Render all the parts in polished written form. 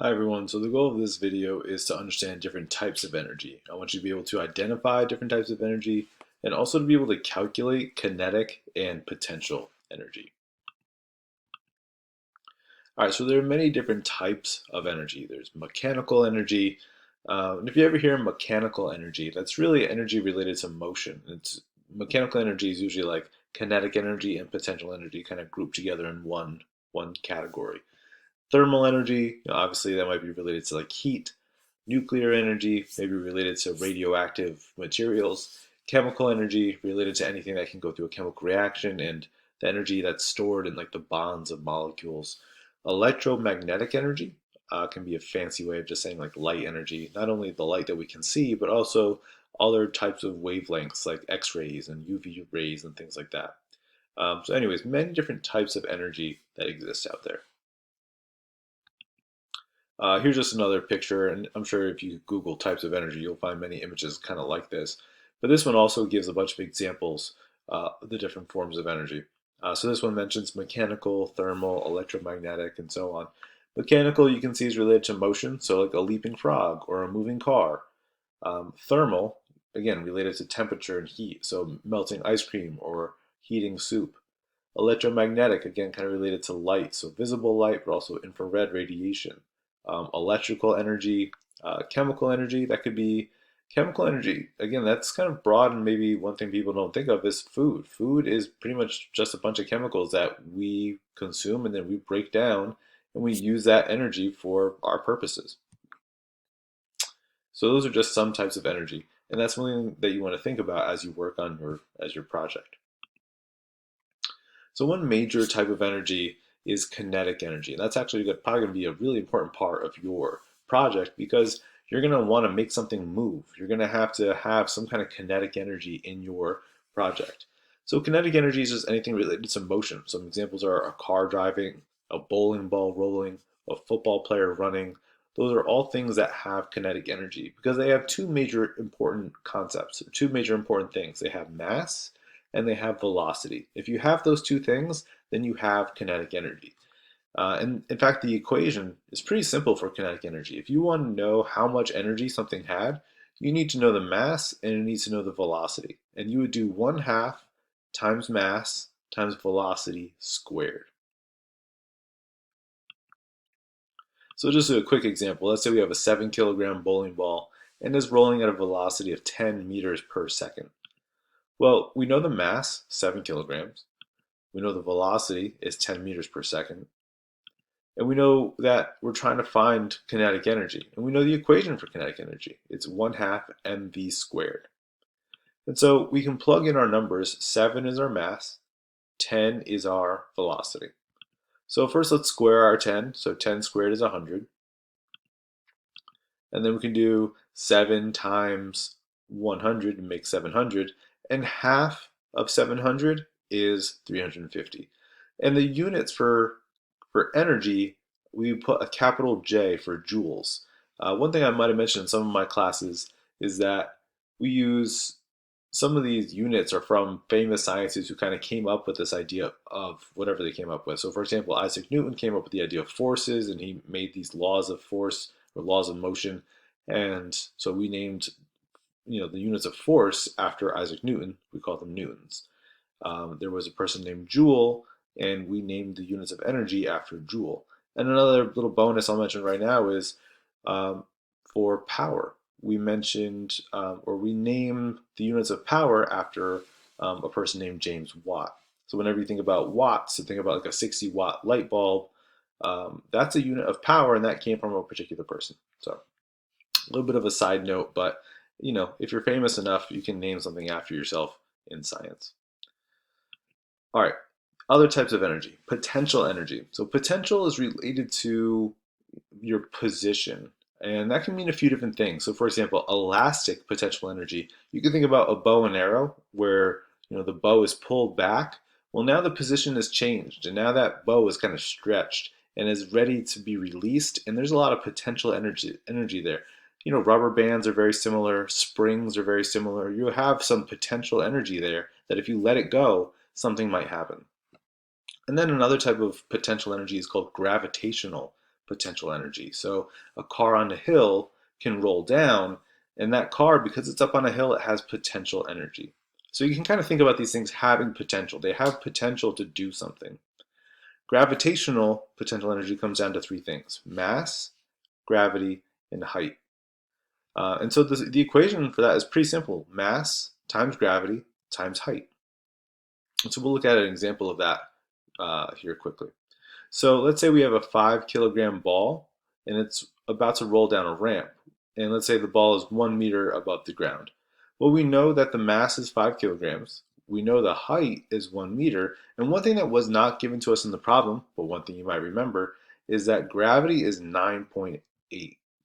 Hi everyone, so the goal of this video is to understand different types of energy. I want you to be able to identify different types of energy and also to be able to calculate kinetic and potential energy. Alright, so there are many different types of energy. There's mechanical energy, and if you ever hear mechanical energy, that's really energy related to motion. Mechanical energy is usually like kinetic energy and potential energy kind of grouped together in one category. Thermal energy, obviously that might be related to like heat. Nuclear energy, maybe related to radioactive materials. Chemical energy, related to anything that can go through a chemical reaction and the energy that's stored in like the bonds of molecules. Electromagnetic energy can be a fancy way of just saying like light energy, not only the light that we can see, but also other types of wavelengths like X-rays and UV rays and things like that. So anyways, many different types of energy that exist out there. Here's just another picture, and I'm sure if you Google types of energy, you'll find many images kind of like this. But this one also gives a bunch of examples of the different forms of energy. So this one mentions mechanical, thermal, electromagnetic, and so on. Mechanical, you can see, is related to motion, so like a leaping frog or a moving car. Thermal, again, related to temperature and heat, so melting ice cream or heating soup. Electromagnetic, again, kind of related to light, so visible light, but also infrared radiation. Electrical energy, chemical energy, that could be chemical energy. Again, that's kind of broad, and maybe one thing people don't think of is food. Food is pretty much just a bunch of chemicals that we consume and then we break down and we use that energy for our purposes. So those are just some types of energy, and that's something that you want to think about as you work on your project. So one major type of energy is kinetic energy. And that's actually probably going to be a really important part of your project because you're going to want to make something move. You're going to have some kind of kinetic energy in your project. So kinetic energy is just anything related to motion. Some examples are a car driving, a bowling ball rolling, a football player running. Those are all things that have kinetic energy because they have two major important concepts, two major important things. They have mass and they have velocity. If you have those two things, then you have kinetic energy. And in fact, the equation is pretty simple for kinetic energy. If you want to know how much energy something had, you need to know the mass and you need to know the velocity. And you would do 1/2 times mass times velocity squared. So just a quick example, let's say we have a 7 kilogram bowling ball and is rolling at a velocity of 10 meters per second. Well, we know the mass, 7 kilograms. We know the velocity is 10 meters per second. And we know that we're trying to find kinetic energy. And we know the equation for kinetic energy. It's 1/2 mv squared. And so we can plug in our numbers. 7 is our mass. 10 is our velocity. So first let's square our 10. So 10 squared is 100. And then we can do 7 times 100 to make 700. And half of 700 is 350. And the units for energy, we put a capital J for joules. One thing I might have mentioned in some of my classes is that we use some of these units are from famous scientists who kind of came up with this idea of whatever they came up with. So, for example, Isaac Newton came up with the idea of forces, and he made these laws of force or laws of motion. And so we named, the units of force after Isaac Newton. We call them newtons. There was a person named Joule, and we named the units of energy after Joule. And another little bonus I'll mention right now is um, for power. We mentioned or we named the units of power after a person named James Watt. So whenever you think about watts, so think about like a 60-watt light bulb. That's a unit of power, and that came from a particular person. So a little bit of a side note, but if you're famous enough, you can name something after yourself in science. All right, other types of energy. Potential energy. So potential is related to your position, and that can mean a few different things. So for example, elastic potential energy, you can think about a bow and arrow where the bow is pulled back. Well, now the position has changed, and now that bow is kind of stretched and is ready to be released, and there's a lot of potential energy there. Rubber bands are very similar, springs are very similar. You have some potential energy there that if you let it go, something might happen. And then another type of potential energy is called gravitational potential energy. So a car on a hill can roll down, and that car, because it's up on a hill, it has potential energy. So you can kind of think about these things having potential. They have potential to do something. Gravitational potential energy comes down to three things: mass, gravity, and height. And so the equation for that is pretty simple: mass times gravity times height. And so we'll look at an example of that here quickly. So let's say we have a 5 kilogram ball and it's about to roll down a ramp. And let's say the ball is 1 meter above the ground. Well, we know that the mass is 5 kilograms. We know the height is 1 meter. And one thing that was not given to us in the problem, but one thing you might remember, is that gravity is 9.8.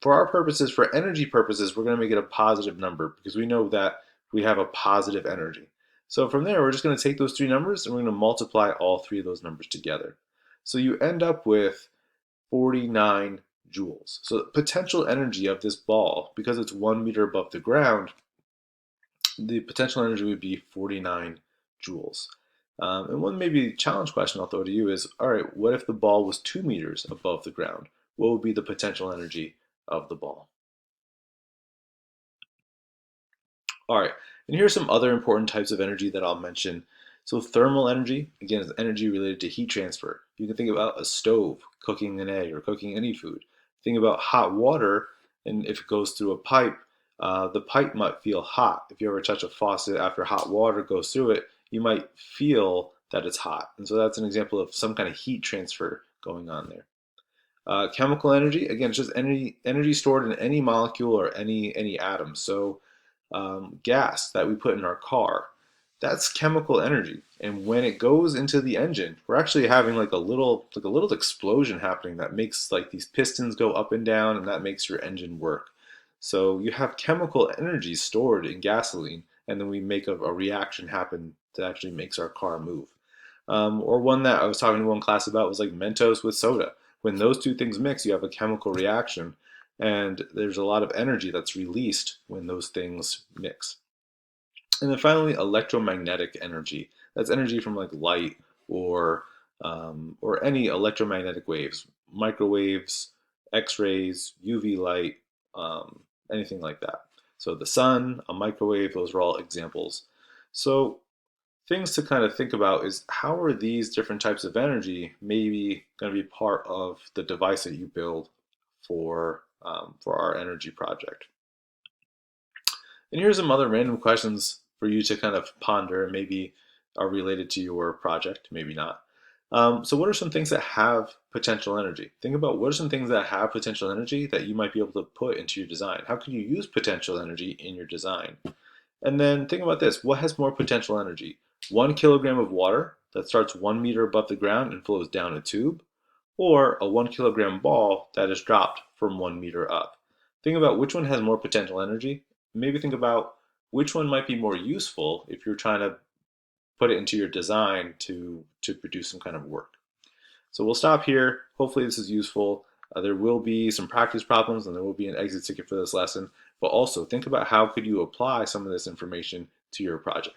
For our purposes, for energy purposes, we're going to make it a positive number because we know that we have a positive energy. So from there, we're just going to take those three numbers and we're going to multiply all three of those numbers together. So you end up with 49 joules. So the potential energy of this ball, because it's 1 meter above the ground, the potential energy would be 49 joules. And one maybe challenge question I'll throw to you is, all right, what if the ball was 2 meters above the ground? What would be the potential energy of the ball? All right, and here are some other important types of energy that I'll mention. So thermal energy, again, is energy related to heat transfer. You can think about a stove cooking an egg or cooking any food. Think about hot water, and if it goes through a pipe, the pipe might feel hot. If you ever touch a faucet after hot water goes through it, you might feel that it's hot. And so that's an example of some kind of heat transfer going on there. Chemical energy, again, it's just energy stored in any molecule or any atom. So gas that we put in our car, that's chemical energy. And when it goes into the engine, we're actually having like a little explosion happening that makes like these pistons go up and down, and that makes your engine work. So you have chemical energy stored in gasoline, and then we make a reaction happen that actually makes our car move. Or one that I was talking to one class about was like Mentos with soda. When those two things mix, you have a chemical reaction, and there's a lot of energy that's released when those things mix. And then finally, electromagnetic energy. That's energy from like light or any electromagnetic waves, microwaves, X-rays, UV light, anything like that. So the sun, a microwave, those are all examples. So things to kind of think about is how are these different types of energy maybe going to be part of the device that you build for our energy project. And here's some other random questions for you to kind of ponder, maybe are related to your project, maybe not. So what are some things that have potential energy? Think about what are some things that have potential energy that you might be able to put into your design. How can you use potential energy in your design? And then think about this: what has more potential energy? 1 kilogram of water that starts 1 meter above the ground and flows down a tube, or a 1 kilogram ball that is dropped from 1 meter up. Think about which one has more potential energy. Maybe think about which one might be more useful if you're trying to put it into your design to produce some kind of work. So we'll stop here. Hopefully this is useful. There will be some practice problems and there will be an exit ticket for this lesson, but also think about how could you apply some of this information to your project.